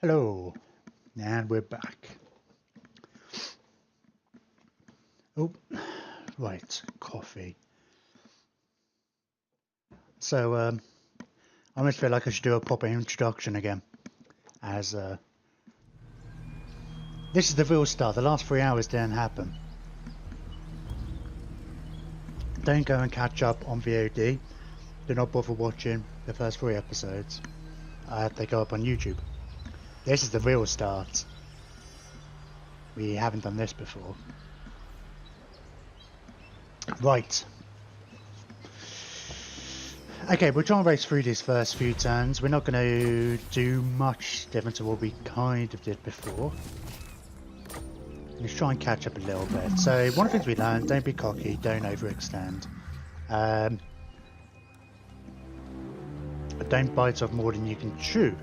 Hello, and we're back. Oh, right, coffee. So, I almost feel like I should do a proper introduction again, as this is the real start. The last 3 hours didn't happen. Don't go and catch up on VOD. Do not bother watching the first 3 episodes. They go up on YouTube. This is the real start. We haven't done this before. Right. Okay, we'll try and race through these first few turns. We're not going to do much different to what we kind of did before. Let's try and catch up a little bit. So, one of the things we learned, don't be cocky, don't overextend. Don't bite off more than you can chew.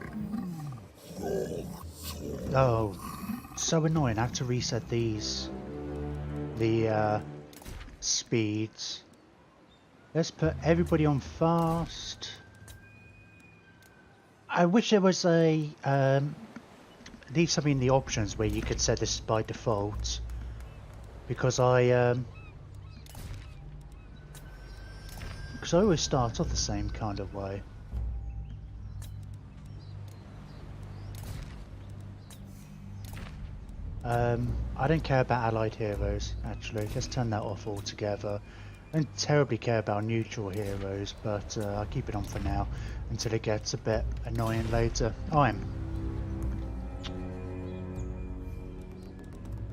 Oh, so annoying. I have to reset these. The speeds. Let's put everybody on fast. I wish there was a leave something in the options where you could set this by default, because I always start off the same kind of way. I don't care about allied heroes, actually. Let's turn that off altogether. I don't terribly care about neutral heroes, but I'll keep it on for now until it gets a bit annoying later.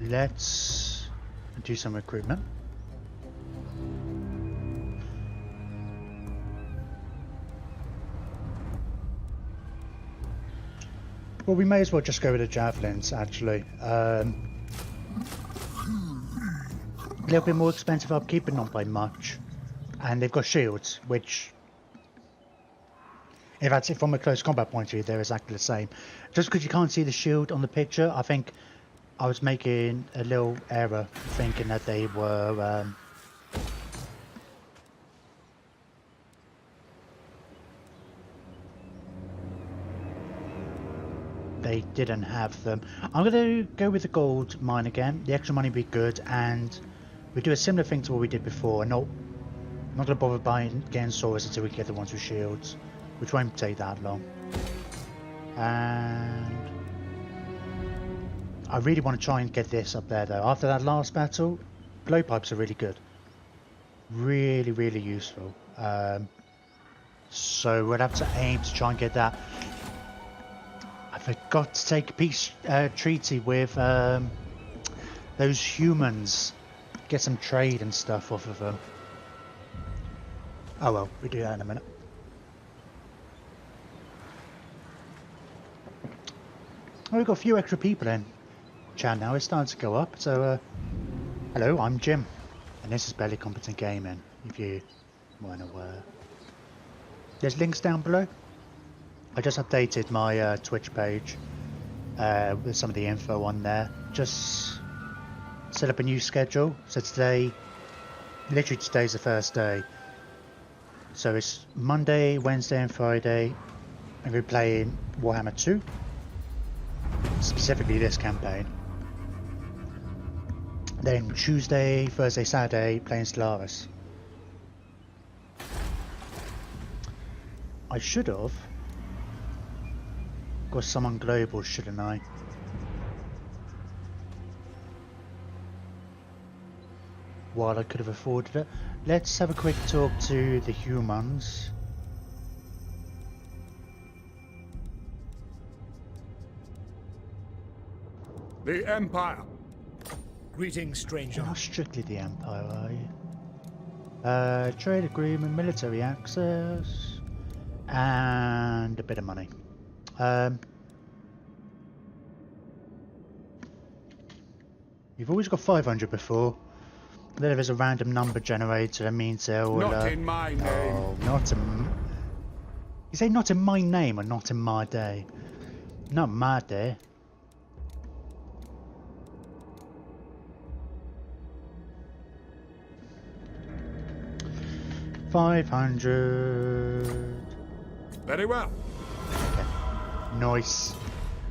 Let's do some recruitment. Well, we may as well just go with the javelins, actually. A little bit more expensive upkeep, but not by much. And they've got shields, which, if that's it from a close combat point of view, they're exactly the same. Just because you can't see the shield on the picture, I think I was making a little error thinking that they were they didn't have them. I'm going to go with the gold mine again. The extra money would be good, and we do a similar thing to what we did before. I'm not going to bother getting swords until we get the ones with shields, which won't take that long. And I really want to try and get this up there, though. After that last battle, blowpipes are really good. Really, really useful. So we'll have to aim to try and get that. I forgot to take a peace treaty with those humans. Get some trade and stuff off of them. Oh well, we'll do that in a minute. Oh, we've got a few extra people in chat now. It's starting to go up. So, hello, I'm Jim, and this is Barely Competent Gaming, if you weren't aware. There's links down below. I just updated my Twitch page with some of the info on there. Just set up a new schedule. So today, literally today's the first day. So it's Monday, Wednesday and Friday, and we're playing Warhammer 2. Specifically this campaign. Then Tuesday, Thursday, Saturday, playing Stellaris. I should have got someone global, shouldn't I? While I could have afforded it. Let's have a quick talk to the humans. The Empire. Greetings, stranger. You're not strictly the Empire, are you? Trade agreement, military access, and a bit of money. You've always got 500 before. Then if there's a random number generator, that means they'll... Not in my name. Oh, not in... You say not in my name or not in my day? Not my day. $500. Very well. Okay. Nice.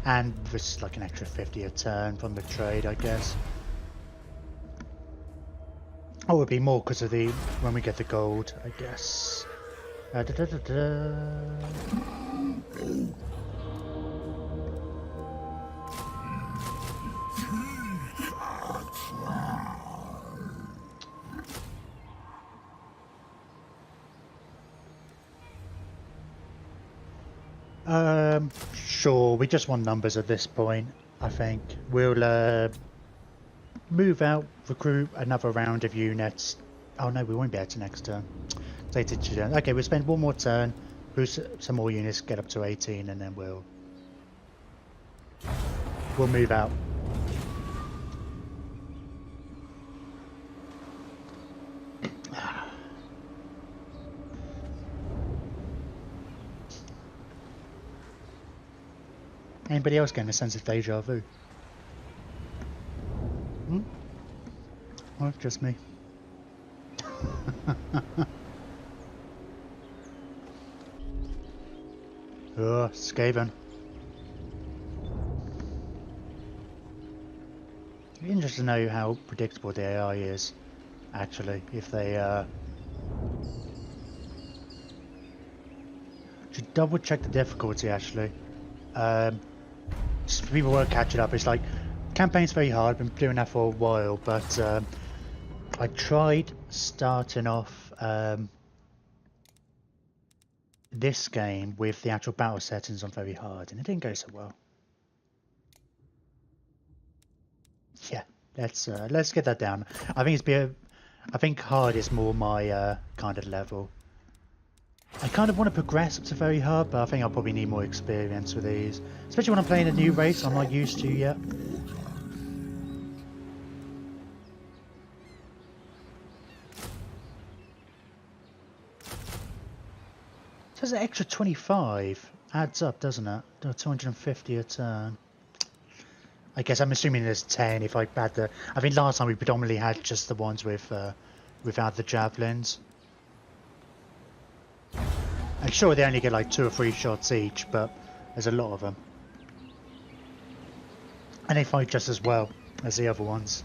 And this is like an extra 50 a turn from the trade, I guess. Oh, it would be more because of the when we get the gold, I guess. Da, da, da, da. Sure, we just want numbers at this point, I think. We'll move out, recruit another round of units. Oh no, we won't be able to next turn. Okay, we'll spend one more turn, boost some more units, get up to 18, and then we'll move out. Anybody else getting a sense of deja vu? Oh, just me. Oh, Skaven. It'd be interesting to know how predictable the AI is, actually, if they should double check the difficulty, actually. Just for people who won't catch it up, it's like, campaign's very hard, been doing that for a while, but I tried starting off this game with the actual battle settings on very hard, and it didn't go so well. Yeah, let's get that down. I think hard is more my kind of level. I kind of want to progress up to very hard, but I think I'll probably need more experience with these, especially when I'm playing a new race I'm not used to yet. So there's an extra 25. Adds up, doesn't it? 250 a turn. I guess I'm assuming there's 10 if I had the... I think last time we predominantly had just the ones with without the javelins. I'm sure they only get like 2 or 3 shots each, but there's a lot of them. And they fight just as well as the other ones.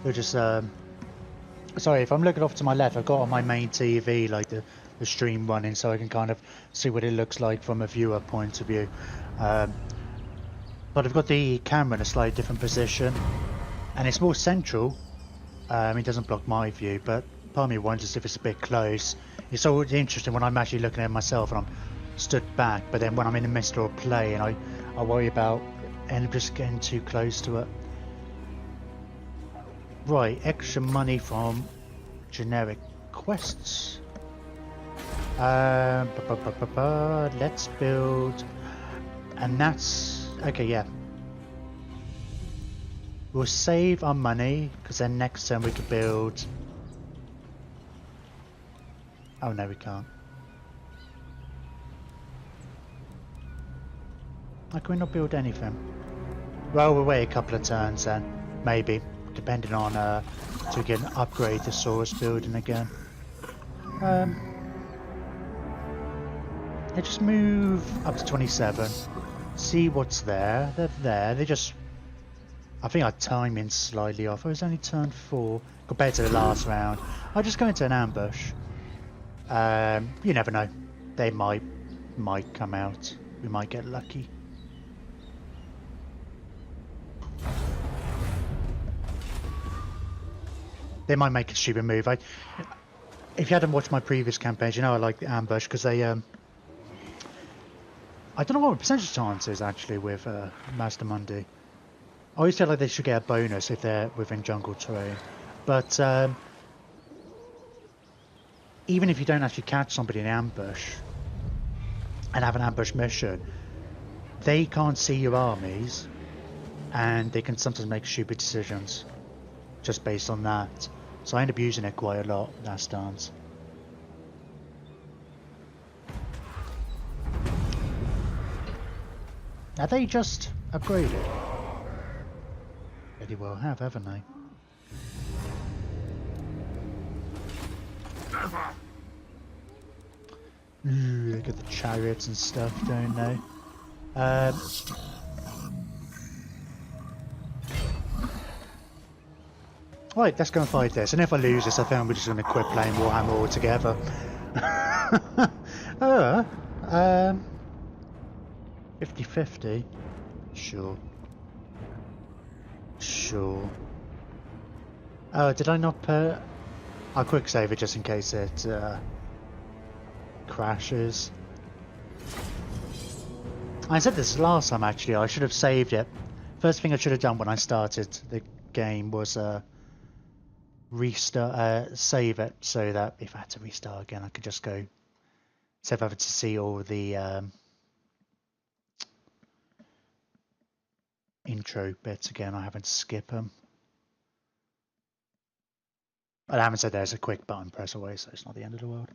They're just sorry, if I'm looking off to my left, I've got on my main TV like the stream running, so I can kind of see what it looks like from a viewer point of view. But I've got the camera in a slightly different position, and it's more central. It doesn't block my view, but part of me wonders if it's a bit close. It's always interesting when I'm actually looking at myself and I'm stood back, but then when I'm in the midst of a play and I worry about just getting too close to it. Right, extra money from generic quests. Let's build, and that's okay. Yeah, we'll save our money because then next turn we could build. Oh no, we can't. Why can we not build anything? Well, we'll wait a couple of turns then, maybe. Depending on so we can upgrade the source building again. Let's just move up to 27. See what's there. They're there. They just. I think our timing's slightly off. It was only turn 4 compared to the last round. I'll just go into an ambush. You never know. They might come out. We might get lucky. They might make a stupid move. If you hadn't watched my previous campaigns, you know I like the ambush because they. I don't know what the percentage chance is actually with Mazdamundi. I always feel like they should get a bonus if they're within jungle terrain, but even if you don't actually catch somebody in ambush and have an ambush mission, they can't see your armies, and they can sometimes make stupid decisions just based on that. So I end up using it quite a lot, that stance. Have they just upgraded? Pretty well have, haven't they? Ooh, they got the chariots and stuff, don't they? Right, let's go and fight this. And if I lose this, I think we're just going to quit playing Warhammer altogether. 50-50. Sure. Sure. Oh, did I not put... I'll quick save it just in case it crashes. I said this last time actually, I should have saved it. First thing I should have done when I started the game was restart, save it so that if I had to restart again I could just go save over to see all the intro bits again. I haven't skip them. But I haven't said there's a quick button press away, so it's not the end of the world.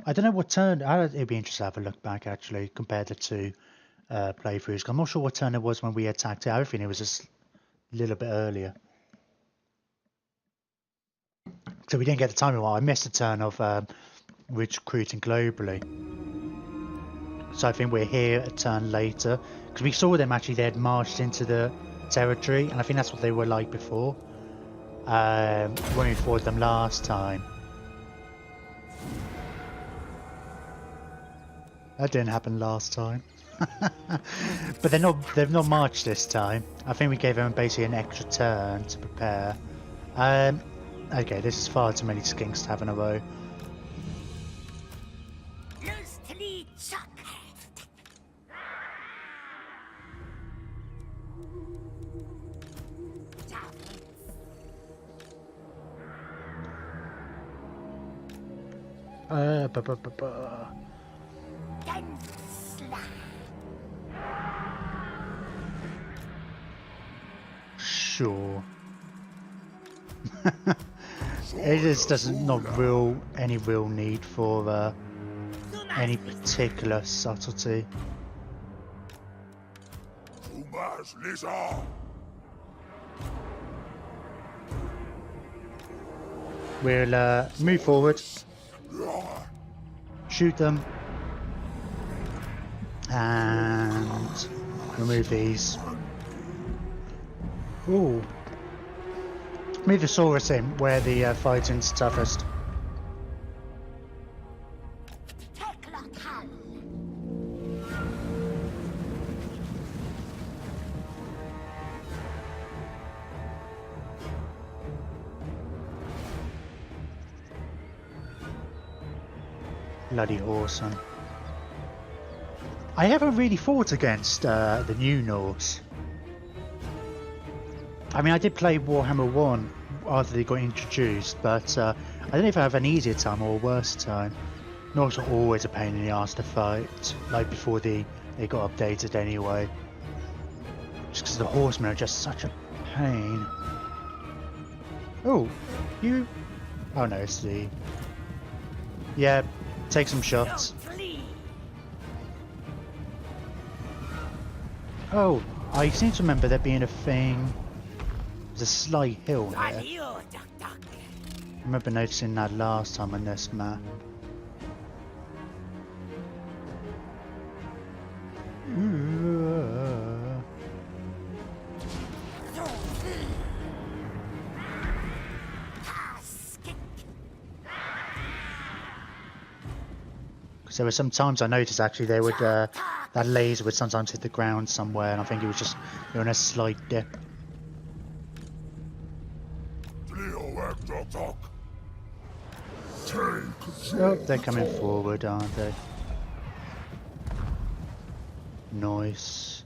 I don't know what turn. It'd be interesting to have a look back actually, compared the two playthroughs. I'm not sure what turn it was when we attacked it. I think it was just a little bit earlier. So we didn't get the timing right. I missed the turn of recruiting globally. So I think we're here a turn later. Because we saw them actually, they had marched into the territory. And I think that's what they were like before. When we fought them last time. That didn't happen last time. But they've not marched this time. I think we gave them basically an extra turn to prepare. Okay, this is far too many skinks to have in a row. Sure. It just doesn't any real need for any particular subtlety. We'll move forward, shoot them, and remove these. Ooh. Move the Saurus in where the fighting's toughest. Bloody awesome. I haven't really fought against the new Norse. I mean, I did play Warhammer 1 after they got introduced, but I don't know if I have an easier time or a worse time. Norse are always a pain in the ass to fight, like before they got updated anyway. Just because the horsemen are just such a pain. Oh, you... Oh no, it's the... Yeah, take some shots. Oh, I seem to remember there being a thing... There's a slight hill here. I remember noticing that last time on this map. Because there were some times I noticed actually they would that laser would sometimes hit the ground somewhere, and I think it was just on a slight dip. Oh, they're coming forward, aren't they? Nice.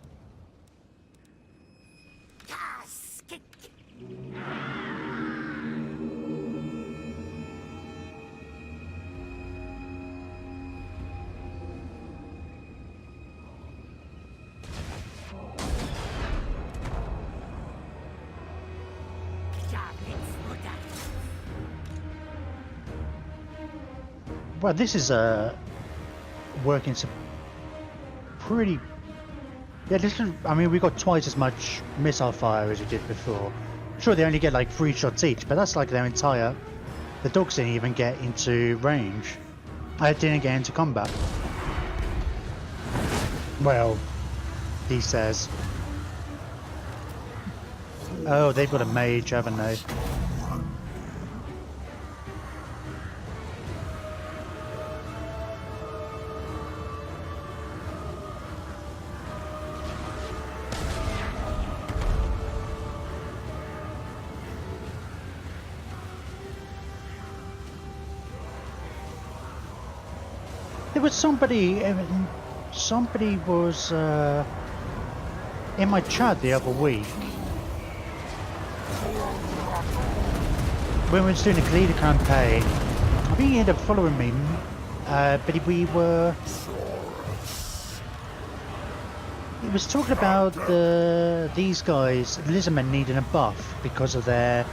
Well, this is working some pretty. Yeah, this is. I mean, we got twice as much missile fire as we did before. Sure, they only get like 3 shots each, but that's like their entire. The dogs didn't even get into range. I didn't get into combat. Well, he says. Oh, they've got a mage, haven't they? There was somebody was in my chat the other week when we were doing a Glida campaign. I think he ended up following me, but he was talking about these guys, the Lizardmen, needing a buff because of their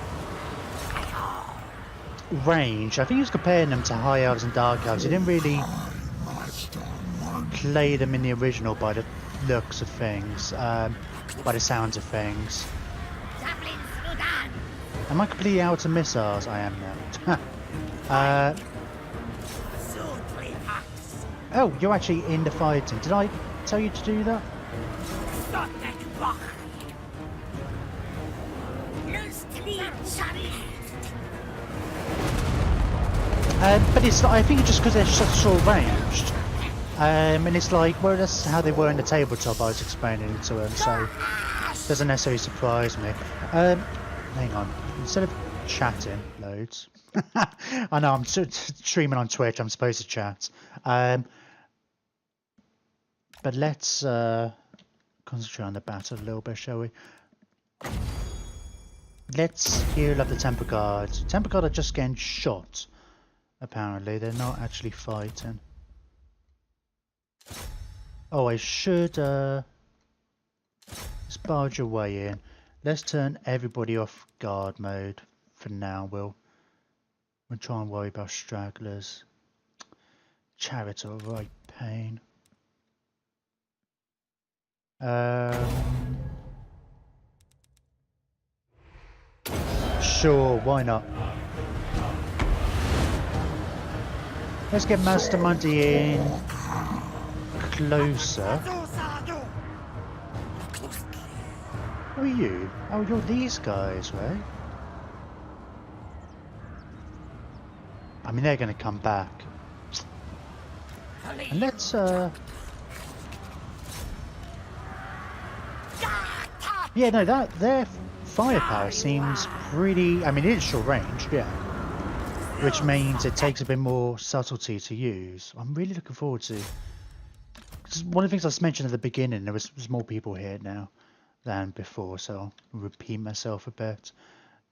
range. I think he was comparing them to High Elves and Dark Elves. He didn't really play them in the original by the looks of things, by the sounds of things. Am I completely out of missiles? I am now. Oh, you're actually in the fighting. Did I tell you to do that? But it's, I think just because they're such short ranged. And it's like, well, that's how they were in the tabletop I was explaining it to them, so it doesn't necessarily surprise me. Hang on, instead of chatting loads, I know I'm streaming on Twitch, I'm supposed to chat. But let's concentrate on the battle a little bit, shall we? Let's heal up the Temple Guard. Temple Guard are just getting shot, apparently. They're not actually fighting. Oh, I should let's barge your way in. Let's turn everybody off guard mode for now. We'll try and worry about stragglers. Chariots are a right pain. Sure, why not? Let's get Mazdamundi in closer. Who are you? Oh, you're these guys, right? I mean, they're going to come back. And let's, yeah, no, their firepower seems pretty... I mean, it is short range, yeah. Which means it takes a bit more subtlety to use. I'm really looking forward to... One of the things I mentioned at the beginning, there's more people here now than before, so I'll repeat myself a bit.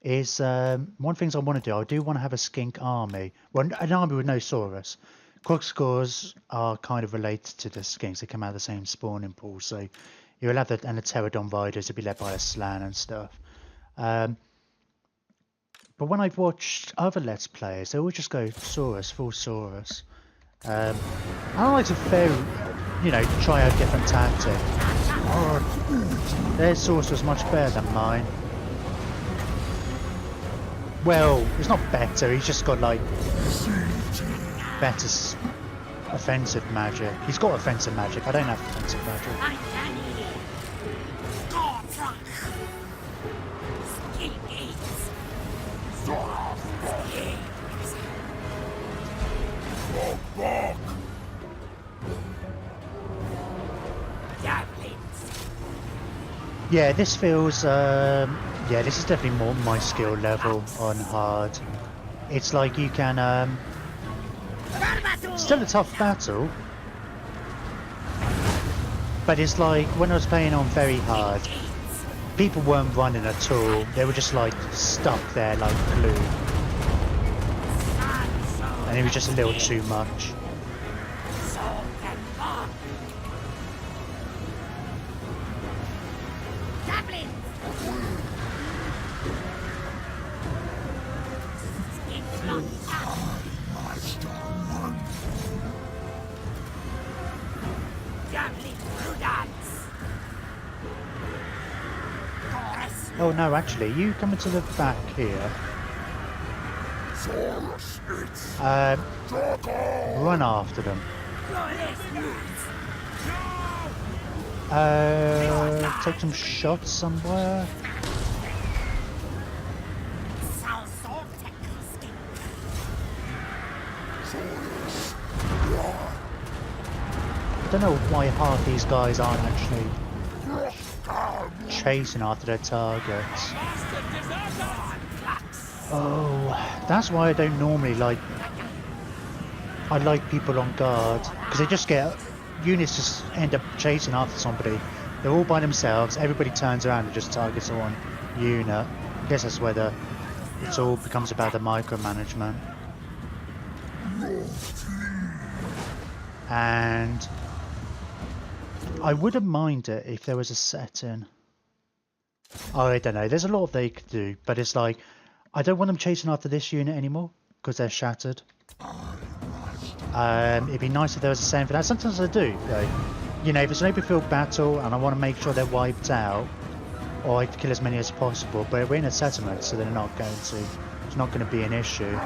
Is one of the things I want to do, I do want to have a skink army. Well, an army with no Saurus. Corkscores are kind of related to the skinks, they come out of the same spawning pool, so you'll have the Pterodon riders to be led by a Slan and stuff. But when I've watched other Let's Players, they always just go Saurus, full Saurus. I like to try out different tactics. Oh, their Saurus was much better than mine. Well, it's not better, he's just got like better offensive magic. He's got offensive magic, I don't have offensive magic. Yeah, this feels, yeah, this is definitely more my skill level on hard. It's like you can, still a tough battle, but it's like when I was playing on very hard, people weren't running at all, they were just like stuck there like glue. And it was just a little too much. Oh no, actually, you come into the back here. Run after them. Take some shots somewhere. I don't know why half these guys aren't actually chasing after their targets. Oh, that's why I don't normally like... I like people on guard, because they just get... Units just end up chasing after somebody. They're all by themselves, everybody turns around and just targets one unit. I guess that's where it all becomes about the micromanagement. And I wouldn't mind it if there was a setting. I don't know, there's a lot they could do, but it's like, I don't want them chasing after this unit anymore, because they're shattered. It'd be nice if there was a setting for that. Sometimes I do, though. You know, if it's an open field battle and I want to make sure they're wiped out, or I kill as many as possible, but we're in a settlement, so they're not going to. It's not going to be an issue.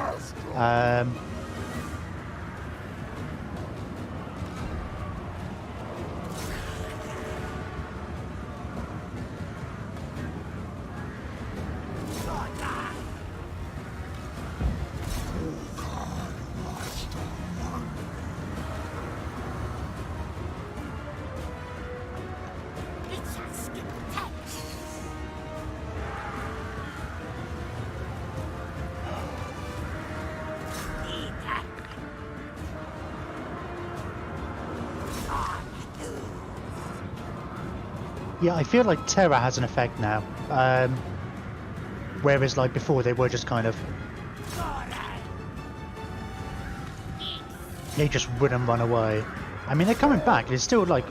Yeah, I feel like terror has an effect now. Whereas like before they were just kind of... They just wouldn't run away. I mean, they're coming back. It's still a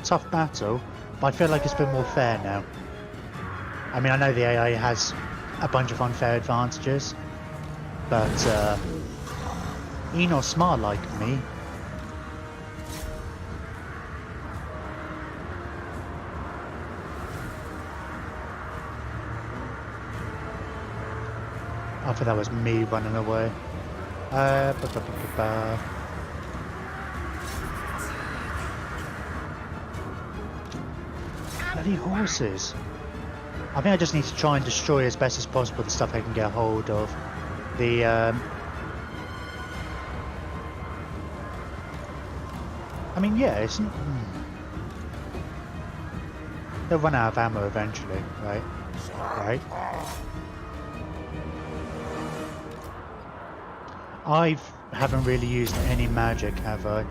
tough battle, but I feel like it's been more fair now. I mean, I know the AI has a bunch of unfair advantages, but you're not smart like me. I thought that was me running away. Bloody horses. I think I just need to try and destroy as best as possible the stuff I can get hold of. The I mean, yeah, it's... They'll run out of ammo eventually, right? Right? I haven't really used any magic, have I?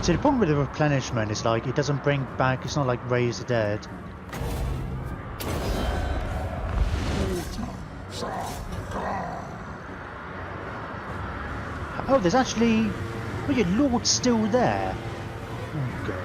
So the problem with the replenishment is like, it doesn't bring back, it's not like Raise the Dead. Oh, there's actually... Oh, your Lord's still there. Oh, God.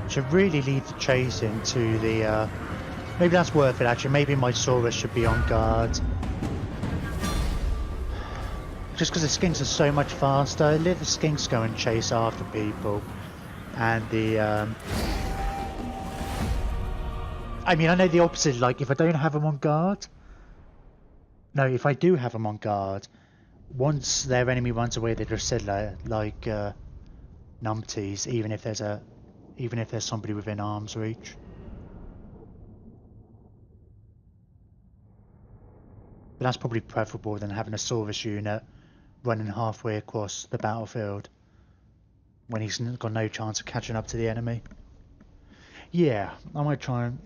Should really lead the chase into the... Maybe that's worth it, actually. Maybe my Saurus should be on guard. Just because the skinks are so much faster, let the skinks go and chase after people. And the... I mean, I know the opposite, like, if I don't have them on guard... No, if I do have them on guard, once their enemy runs away, they just sit like numpties, even if there's somebody within arm's reach. But that's probably preferable than having a Saurus unit running halfway across the battlefield when he's got no chance of catching up to the enemy. Yeah, I might try and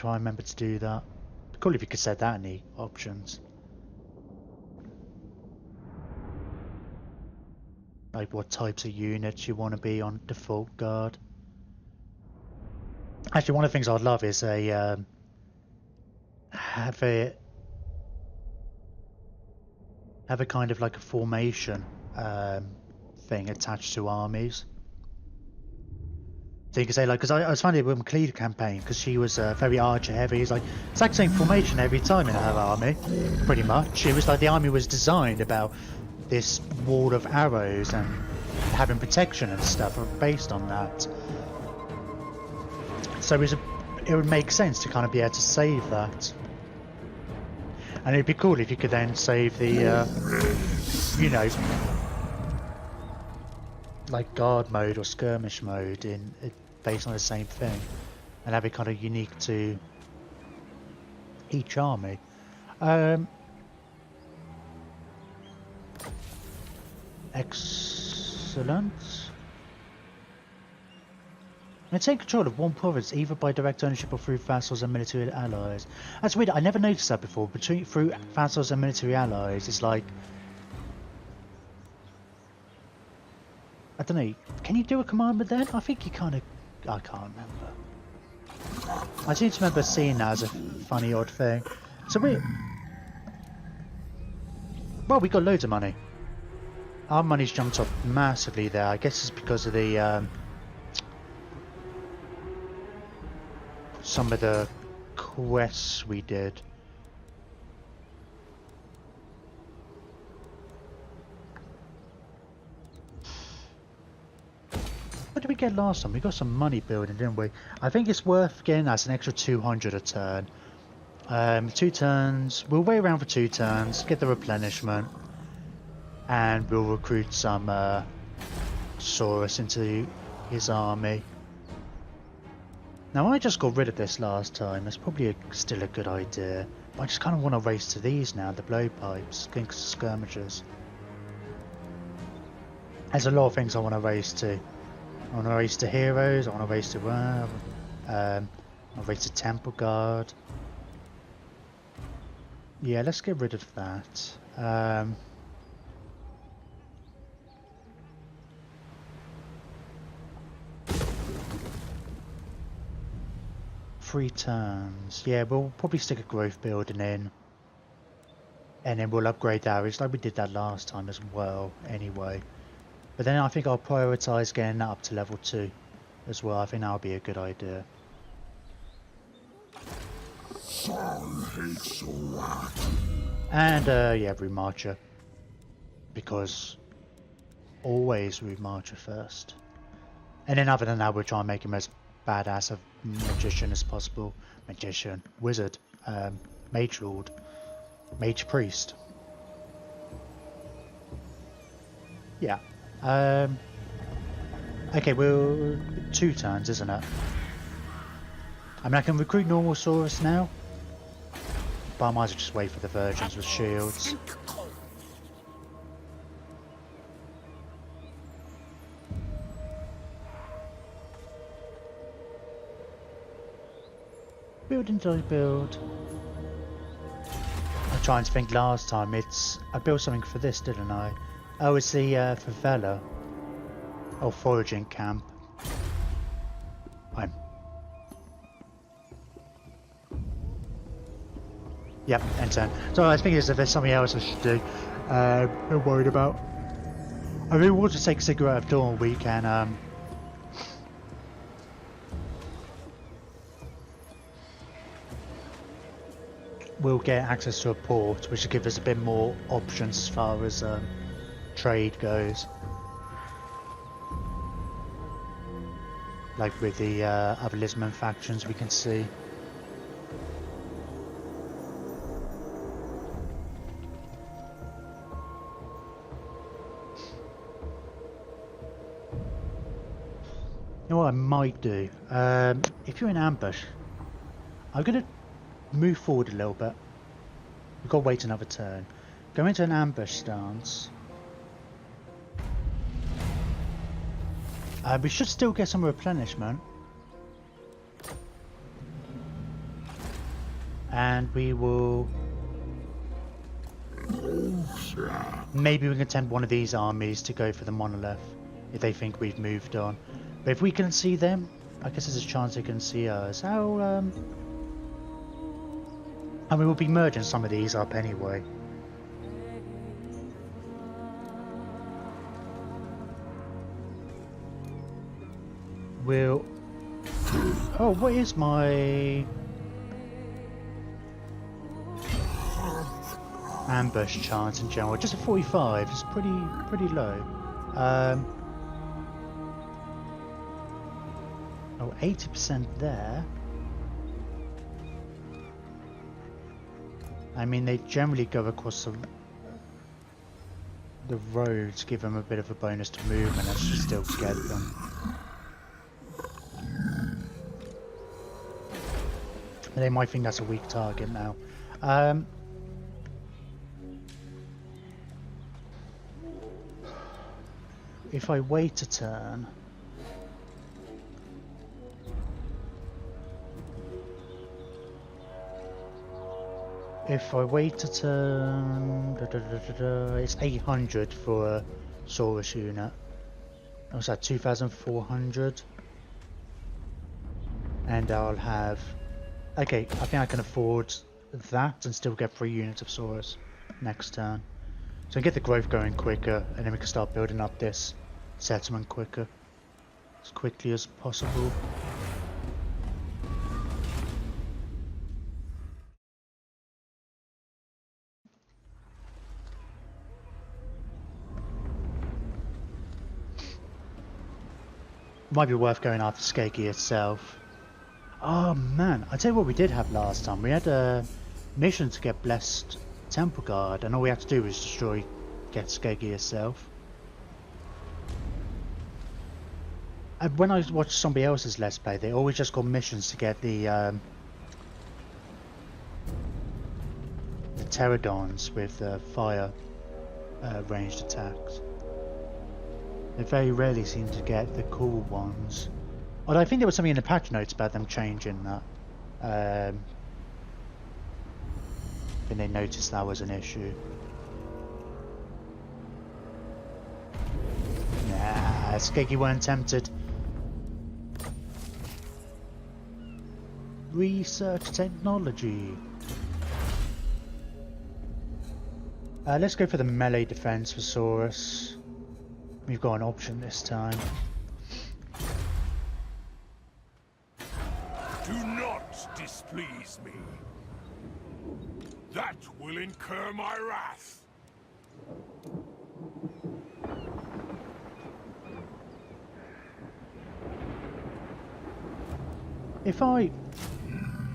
remember to do that. Cool if you could set that in the options. Like what types of units you want to be on default guard. Actually, one of the things I'd love is have a kind of like a formation thing attached to armies. So you can say, like, because I was finding it with McLeod campaign, because she was very archer heavy. It's like exact same formation every time in her army, pretty much. It was like the army was designed about this wall of arrows and having protection and stuff based on that. So it would make sense to kind of be able to save that. And it'd be cool if you could then save the, you know, like guard mode or skirmish mode based on the same thing, and have it kind of unique to each army. Excellent. And take control of one province either by direct ownership or through vassals and military allies. That's weird. I never noticed that before. Through vassals and military allies, it's like, I don't know. Can you do a command with that? I think you kind of. I can't remember. I seem to remember seeing that as a funny odd thing. So well, we got loads of money. Our money's jumped up massively there. I guess it's because of the some of the quests we did. What did we get last time? We got some money building, didn't we? I think it's worth getting us an extra 200 a turn. 2 turns. We'll wait around for 2 turns, get the replenishment, and we'll recruit some Saurus into his army. Now I just got rid of this last time. It's probably still a good idea. But I just kind of want to race to these now, the blowpipes, skirmishers. There's a lot of things I want to race to. I want to race to heroes. I want to race to I want to race to Temple Guard. Yeah, let's get rid of that. 3 turns. Yeah, we'll probably stick a growth building in. And then we'll upgrade ours like we did that last time as well, anyway. But then I think I'll prioritise getting that up to level 2 as well. I think that'll be a good idea. And yeah, Root Marcher. Because always Root Marcher first. And then other than that, we'll try and make him as badass a magician as possible. Magician, wizard, mage lord, mage priest. Yeah. Okay, well, 2 turns, isn't it? I mean, I can recruit normal Saurus now, but I might as well just wait for the virgins with shields. Building did I build? I'm trying to think last time. I built something for this, didn't I? Oh, it's the favela. Oh, foraging camp. Yep, end turn. So I think if there's something else I should do, I'm worried about. I really want to take Cigarette of Dawn. We can we'll get access to a port, which will give us a bit more options as far as trade goes. Like with the other Lizardmen factions we can see. You know what I might do? If you're in ambush, I'm going to move forward a little bit. We've got to wait another turn. Go into an ambush stance. We should still get some replenishment. And we will... Maybe we can tempt one of these armies to go for the monolith if they think we've moved on. But if we can see them, I guess there's a chance they can see us. How, and we will be merging some of these up anyway. We'll Oh, what is my ambush chance in general? Just a 45. It's pretty low. Oh, 80% there. I mean, they generally go across the roads, give them a bit of a bonus to movement. I should still get them. They might think that's a weak target now. If I wait a turn... If I wait a turn... it's 800 for a Saurus unit. What's that, 2,400? And I'll have... Okay, I think I can afford that and still get 3 units of Saurus next turn. So I get the growth going quicker, and then we can start building up this settlement quicker. As quickly as possible. Might be worth going after Skeggy itself. Oh man, I tell you what we did have last time. We had a mission to get Blessed Temple Guard, and all we had to do was get Skeggy itself. And when I watched somebody else's Let's Play, they always just got missions to get the Pterodons with fire ranged attacks. They very rarely seem to get the cool ones. Although I think there was something in the patch notes about them changing that. And they noticed that was an issue. Nah, Skeggy weren't tempted. Research technology. Let's go for the melee defense for Saurus. We've got an option this time. Do not displease me. That will incur my wrath. If I...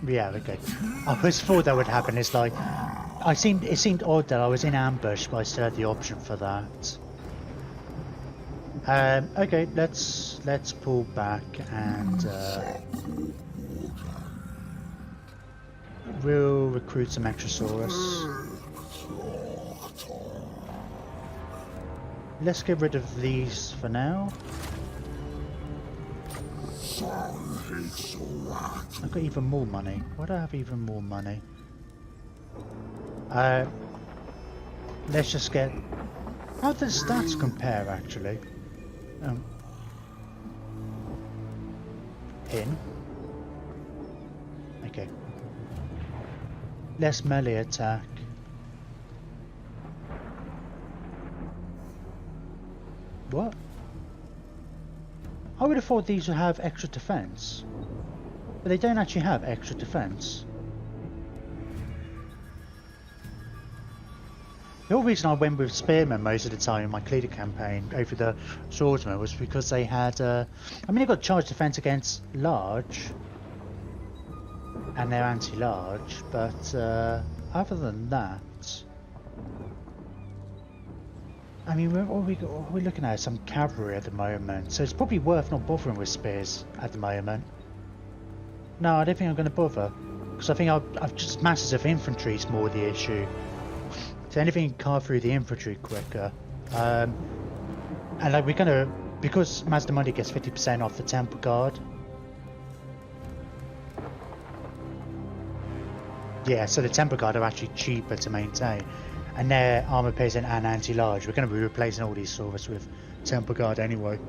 Yeah, okay. I was thought that would happen. It's like... it seemed odd that I was in ambush, but I still had the option for that. Okay, let's pull back and we'll recruit some Extrasaurus. Let's get rid of these for now. I've got even more money. Why do I have even more money? Let's just get... How do the stats compare actually? In. Okay. Less melee attack. What? I would have thought these would have extra defense. But they don't actually have extra defense. The whole reason I went with Spearmen most of the time in my Cleader campaign over the Swordsman was because they had, I mean they got charge defense against large, and they're anti-large, but other than that, I mean what are we looking at? Some cavalry at the moment, so it's probably worth not bothering with spears at the moment. No, I don't think I'm going to bother, because I think I've just masses of infantry is more the issue. So anything can carve through the infantry quicker. And like we're gonna, because Mazdamundi gets 50% off the Temple Guard. Yeah, so the Temple Guard are actually cheaper to maintain. And they're armor piercing and anti-large. We're going to be replacing all these Saurus with Temple Guard anyway.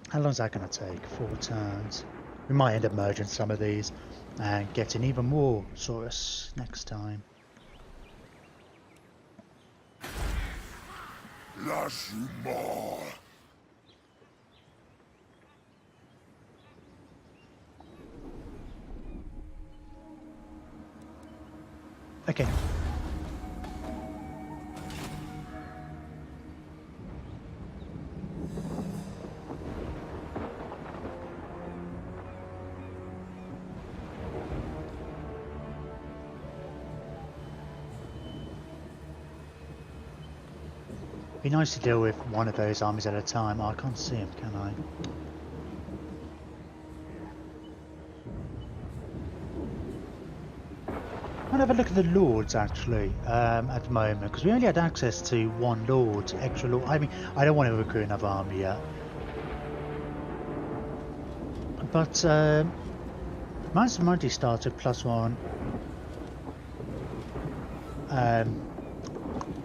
How long is that going to take? 4 turns. We might end up merging some of these and getting even more Saurus next time. Okay. Be nice to deal with one of those armies at a time. Oh, I can't see him, can I? I'll have a look at the lords actually at the moment, because we only had access to one lord, extra lord. I mean, I don't want to recruit another army yet, but Mazdamundi started +1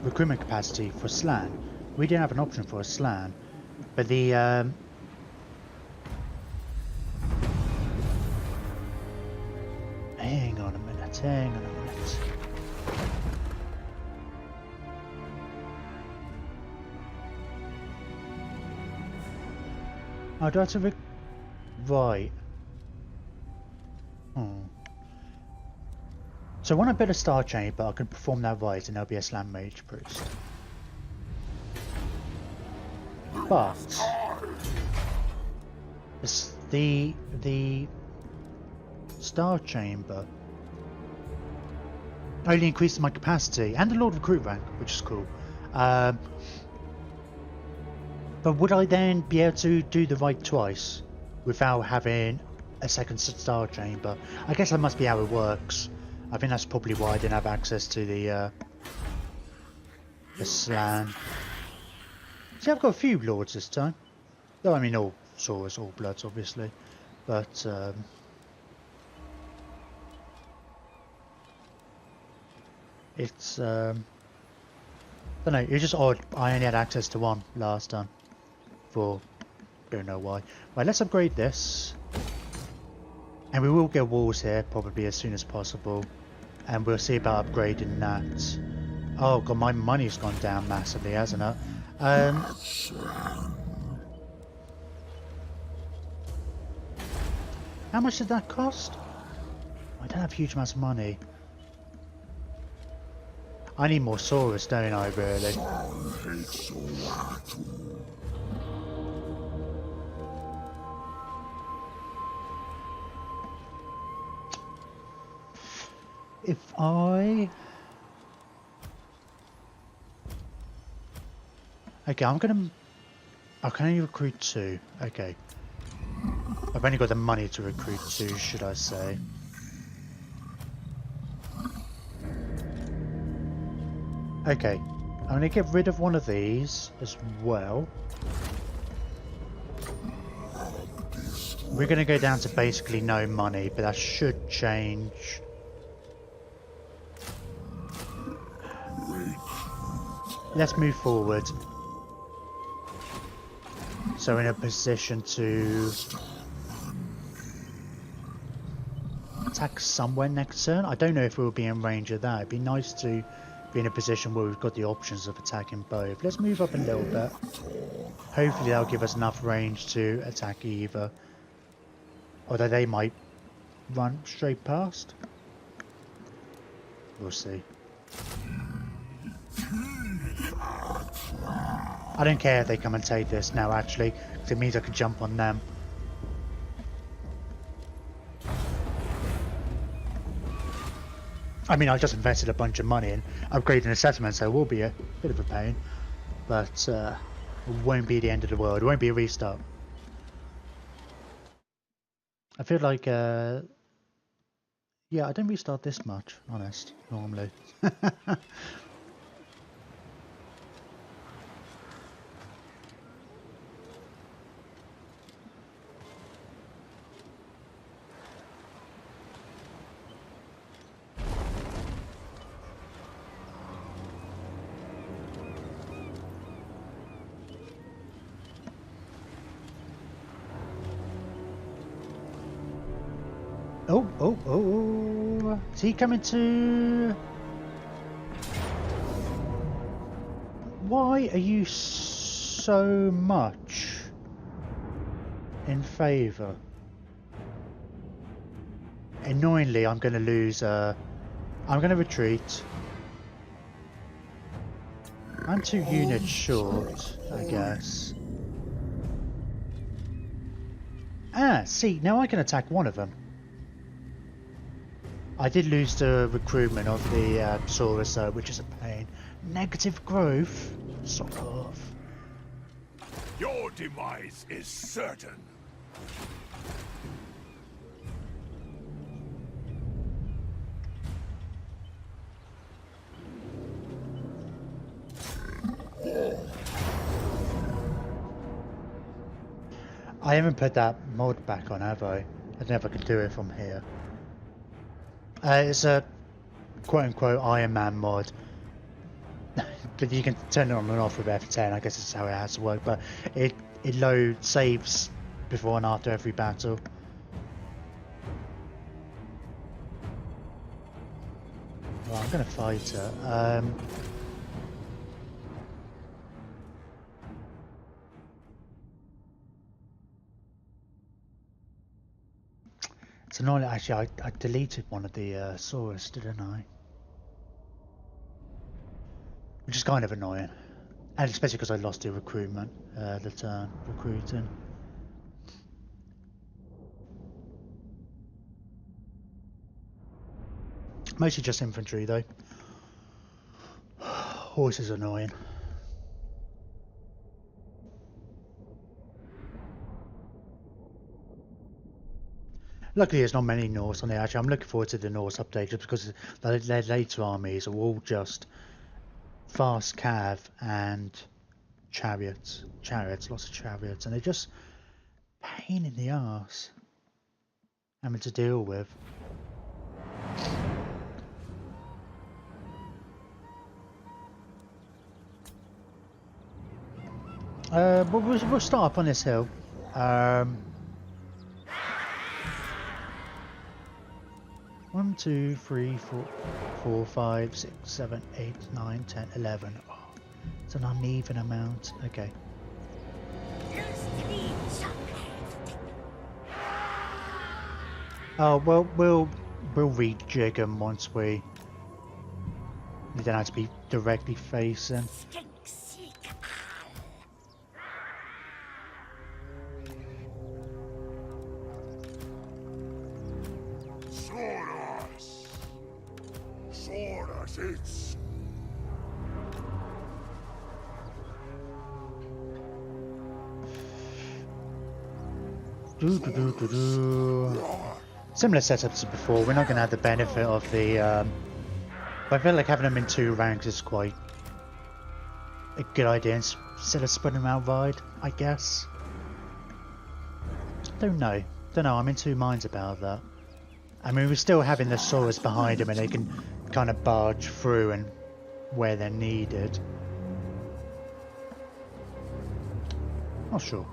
recruitment capacity for Slan. We didn't have an option for a Slan, but the hang on a minute. Oh, do I have to right. So when I build a star chamber, I can perform that right, and there'll be a Slam Mage Priest. But the star chamber only increases my capacity and the Lord Recruit rank, which is cool. But would I then be able to do the right twice without having a second star chamber? I guess that must be how it works. I think that's probably why I didn't have access to the Slan. See, I've got a few lords this time. Though I mean all Saurus, all bloods obviously. But it's I don't know, it's just odd. I only had access to one last time. For don't know why. Right, let's upgrade this. And we will get walls here probably as soon as possible. And we'll see about upgrading that. Oh god, my money's gone down massively, hasn't it? How much did that cost? I don't have huge amounts of money. I need more Saurus, don't I, really? If I... Okay, I'm gonna... I can only recruit 2. Okay. I've only got the money to recruit 2, should I say. Okay. I'm gonna get rid of one of these as well. We're gonna go down to basically no money, but that should change. Let's move forward. So we're in a position to attack somewhere next turn. I don't know if we'll be in range of that. It'd be nice to be in a position where we've got the options of attacking both. Let's move up a little bit. Hopefully that'll give us enough range to attack either. Although they might run straight past. We'll see. I don't care if they come and take this now, actually, because it means I can jump on them. I mean, I just invested a bunch of money in upgrading the settlement, so it will be a bit of a pain. But it won't be the end of the world. It won't be a restart. I feel like, yeah, I don't restart this much, honest, normally. Oh, is he coming to... Why are you so much in favour? Annoyingly, I'm going to lose a I'm going to retreat. I'm 2 units short, I guess. Ah, see, now I can attack one of them. I did lose the recruitment of the Saurus though, which is a pain. Negative growth? Sort of. Your demise is certain. I haven't put that mod back on, have I? I never could do it from here. It's a quote-unquote Iron Man mod. But you can turn it on and off with F10, I guess that's how it has to work, but it saves before and after every battle. Well, I'm gonna fight her. It's annoying, actually, I deleted one of the Saurus, didn't I? Which is kind of annoying. And especially because I lost the recruitment, the turn recruiting. Mostly just infantry though. Horse is annoying. Luckily there's not many Norse on there. Actually, I'm looking forward to the Norse update just because their later armies are all just fast cav and chariots, lots of chariots, and they're just pain in the arse having to deal with. But we'll start up on this hill. 1, 2, 3, 4, 5, 6, 7, 8, 9, 10, 11. Oh, it's an uneven amount. Okay. Oh well, we'll rejig them once we. You don't have to be directly facing. It's Similar setups to before. We're not going to have the benefit of the. But I feel like having them in 2 ranks is quite a good idea instead of spreading them out wide, I guess. Don't know. I'm in 2 minds about that. I mean, we're still having the Saurus behind them and they can kind of barge through and where they're needed. Not sure.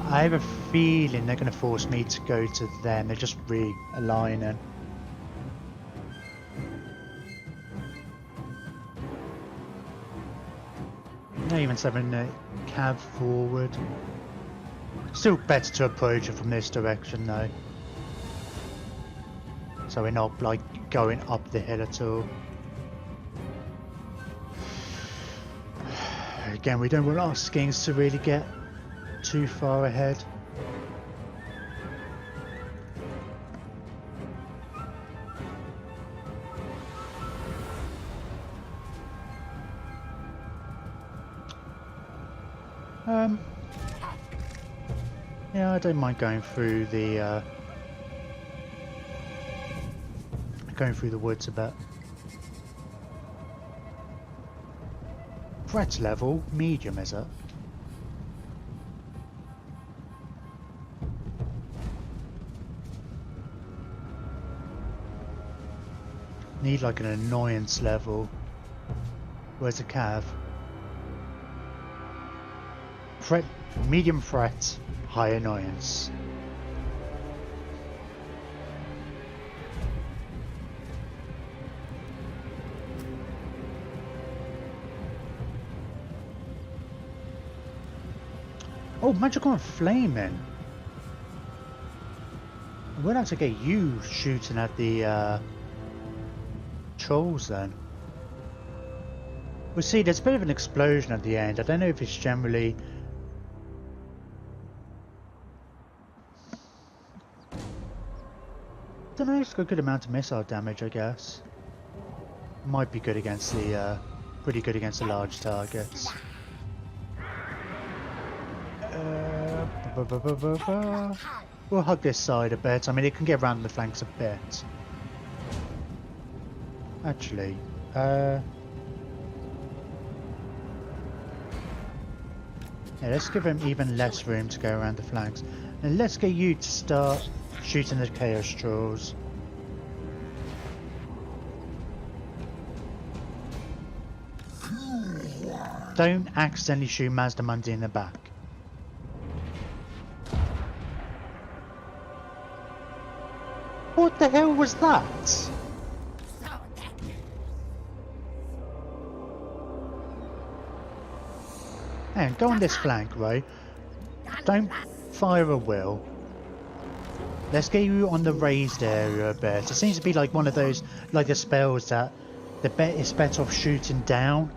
I have a feeling they're going to force me to go to them. They're just realigning. Not even sending the cab forward. Still better to approach it from this direction though. So we're not like going up the hill at all. Again, we don't want our skins to really get too far ahead. Yeah, I don't mind going through the woods a bit. Threat level medium, is it? Need like an annoyance level. Where's the cav? Threat, medium threat, high annoyance. Oh, magical and flaming. We'll have to get you shooting at the trolls then. We'll see, there's a bit of an explosion at the end. I don't know if it's generally... I don't know, it's got a good amount of missile damage, I guess. Might be good against the... pretty good against the large targets. We'll hug this side a bit. I mean, it can get around the flanks a bit. Actually, yeah, let's give him even less room to go around the flanks. And let's get you to start shooting the chaos trolls. Don't accidentally shoot Mazdamundi in the back. What the hell was that? And go on this flank, right? Don't fire a will. Let's get you on the raised area a bit. It seems to be like one of those, like the spells that it's better off shooting down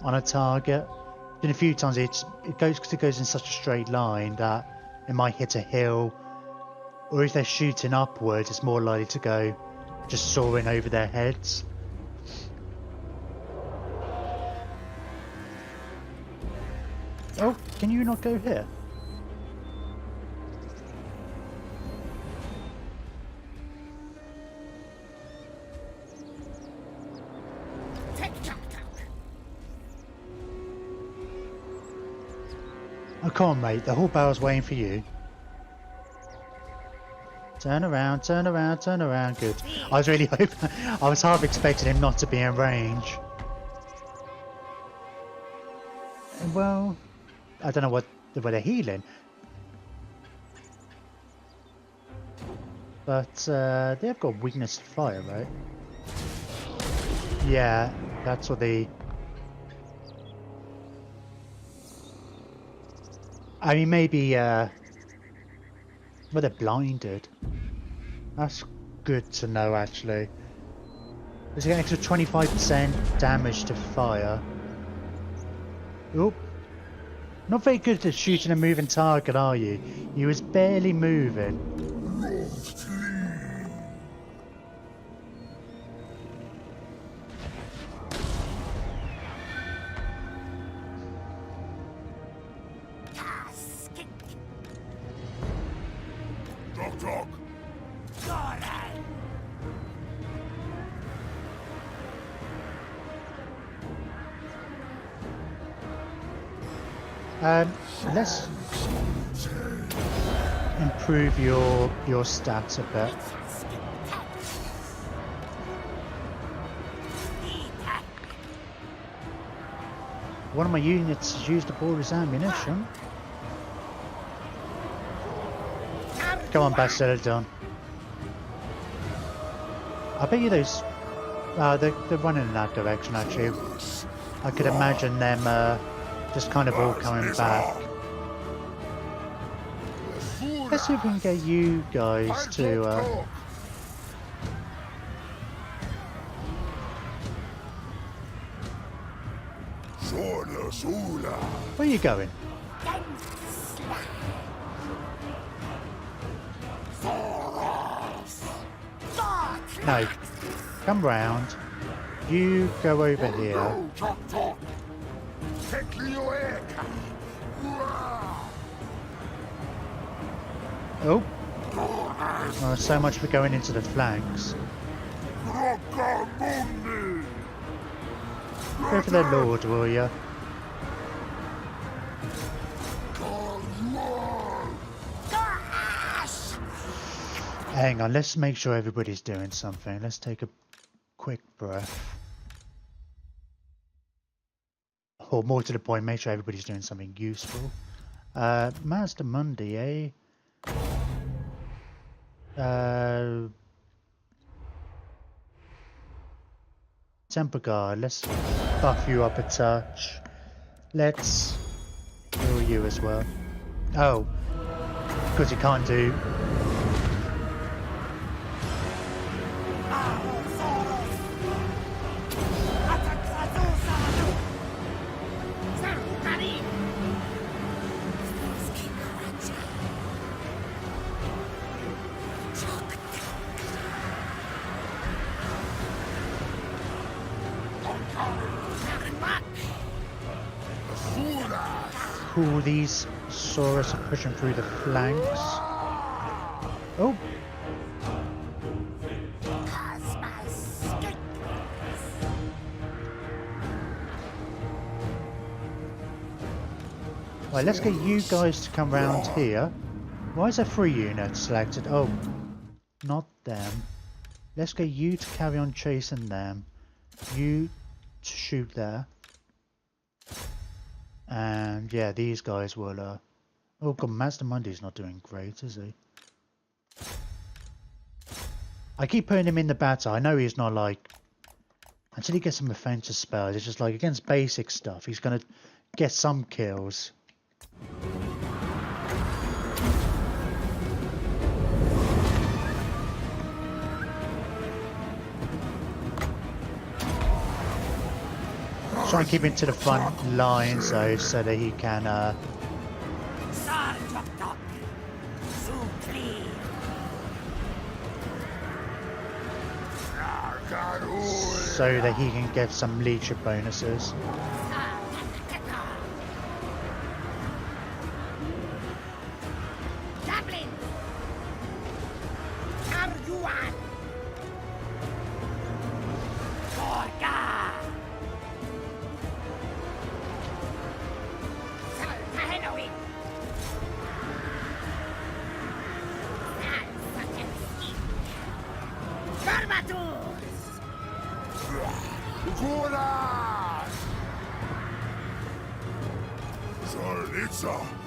on a target. Been a few times it goes because it goes in such a straight line that it might hit a hill, or if they're shooting upwards, it's more likely to go just soaring over their heads. Oh, can you not go here? Oh, come on, mate. The whole barrel's waiting for you. Turn around, turn around, turn around. Good. I was really hoping... I was half expecting him not to be in range. Well... I don't know what they're healing. But they've got weakness to fire, right? Yeah, that's what they... I mean, maybe... well, they're blinded. That's good to know, actually. There's an extra 25% damage to fire. Oop. Not very good at shooting a moving target, are you? You was barely moving. Doc. Let's improve your stats a bit. One of my units has used up all his ammunition. Come on, Bastardon. I bet you those... they're running in that direction, actually. I could imagine them just kind of all coming back. Let's see if we can get you guys to... Where are you going? No. Come round. You go over here. Oh. Oh, so much for going into the flanks. Go for the Lord, will you? Hang on, let's make sure everybody's doing something. Let's take a quick breath. Or more to the point, make sure everybody's doing something useful. Mazdamundi, eh? Temper Guard, let's buff you up a touch. Let's heal you as well. Oh, because he can't do... Cool, these Saurus are pushing through the flanks. Oh! Right, let's get you guys to come round here. Why is there 3 units selected? Oh, not them. Let's get you to carry on chasing them. You to shoot there. And yeah, these guys will... Oh god, Mazdamundi's not doing great, is he? I keep putting him in the battle. I know he's not like... Until he gets some offensive spells, it's just like against basic stuff, he's going to get some kills. Try and keep him to the front line so that he can so that he can get some leadership bonuses.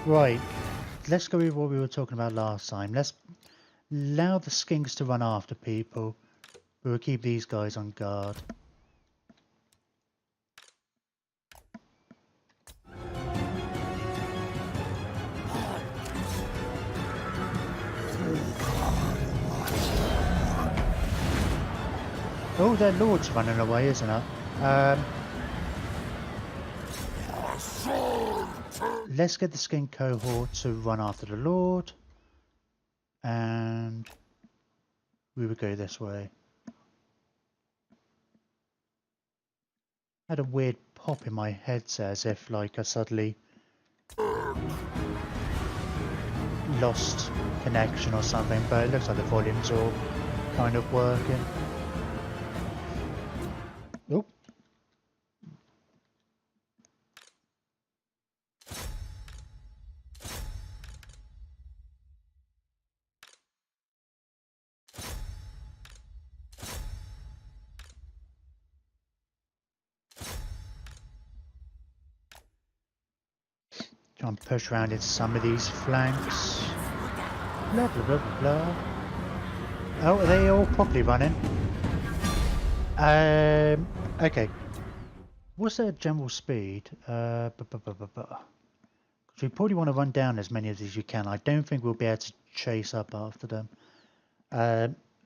Right, let's go with what we were talking about last time. Let's allow the skinks to run after people. We will keep these guys on guard. Oh, their lord's running away, isn't it? Let's get the skink cohort to run after the lord. And we would go this way. I had a weird pop in my headset as if like I suddenly lost connection or something, but it looks like the volume's all kind of working. Oh. Try and push around into some of these flanks. Blah blah blah blah blah. Oh, are they all properly running? Okay. What's their general speed? Because we probably want to run down as many of these as you can. I don't think we'll be able to chase up after them.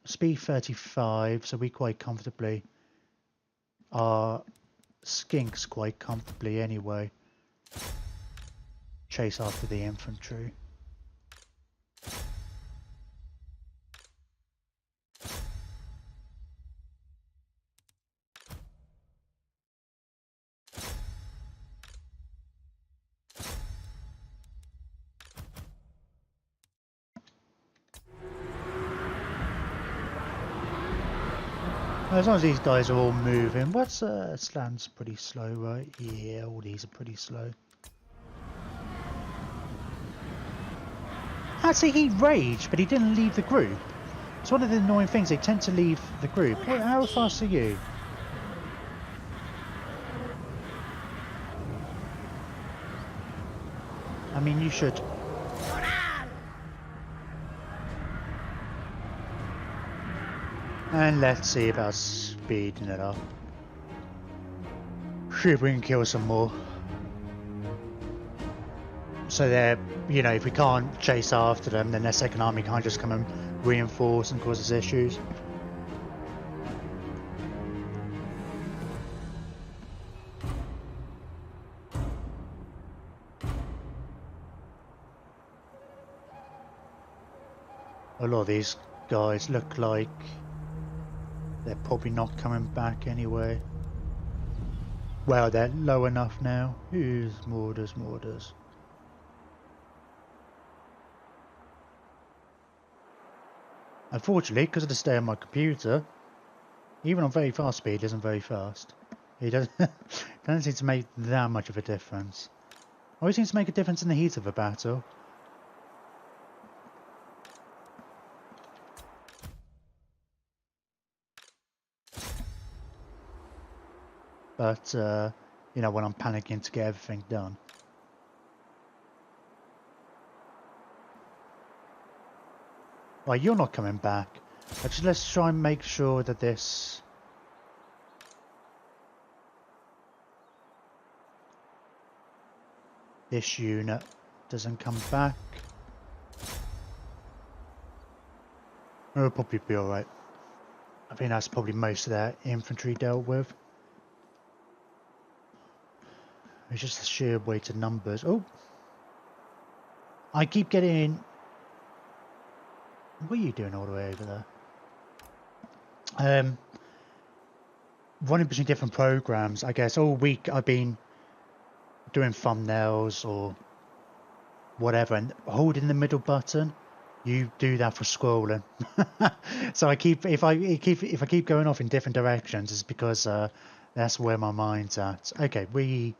Speed 35, so we quite comfortably. Our skinks quite comfortably anyway. Chase after the infantry. As long as these guys are all moving. What's Slan's pretty slow, right? Yeah, all these are pretty slow. Actually, he raged, but he didn't leave the group. It's one of the annoying things, they tend to leave the group. How fast are you? I mean, you should. And let's see about speeding it up. See if we can kill some more. So they're, you know, if we can't chase after them, then their second army can't just come and reinforce and cause us issues. A lot of these guys look like they're probably not coming back anyway. Well, they're low enough now. Who's mortars? Unfortunately, because of the state of my computer, even on very fast speed, isn't very fast. It doesn't seem to make that much of a difference. Always seems to make a difference in the heat of a battle. But, you know, when I'm panicking to get everything done. Right, you're not coming back. Actually, let's try and make sure that this... this unit doesn't come back. It'll probably be alright. I think that's probably most of their infantry dealt with. It's just the sheer weight of numbers. Oh! I keep getting... What are you doing all the way over there? Running between different programs, I guess. All week I've been doing thumbnails or whatever, and holding the middle button, you do that for scrolling. So I keep if I keep going off in different directions, it's because that's where my mind's at. Okay, we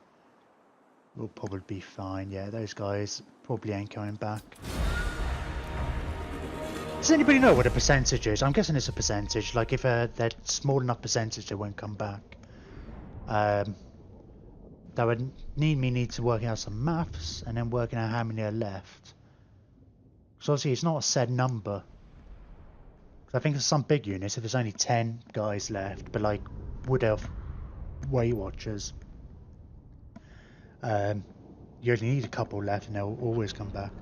will probably be fine. Yeah, those guys probably ain't coming back. Does anybody know what a percentage is? I'm guessing it's a percentage. Like if they're small enough percentage, they won't come back. That would need to work out some maths and then working out how many are left. So obviously it's not a set number. I think for some big units, if there's only 10 guys left, but like Wood Elf Weight Watchers, you only need a couple left and they'll always come back.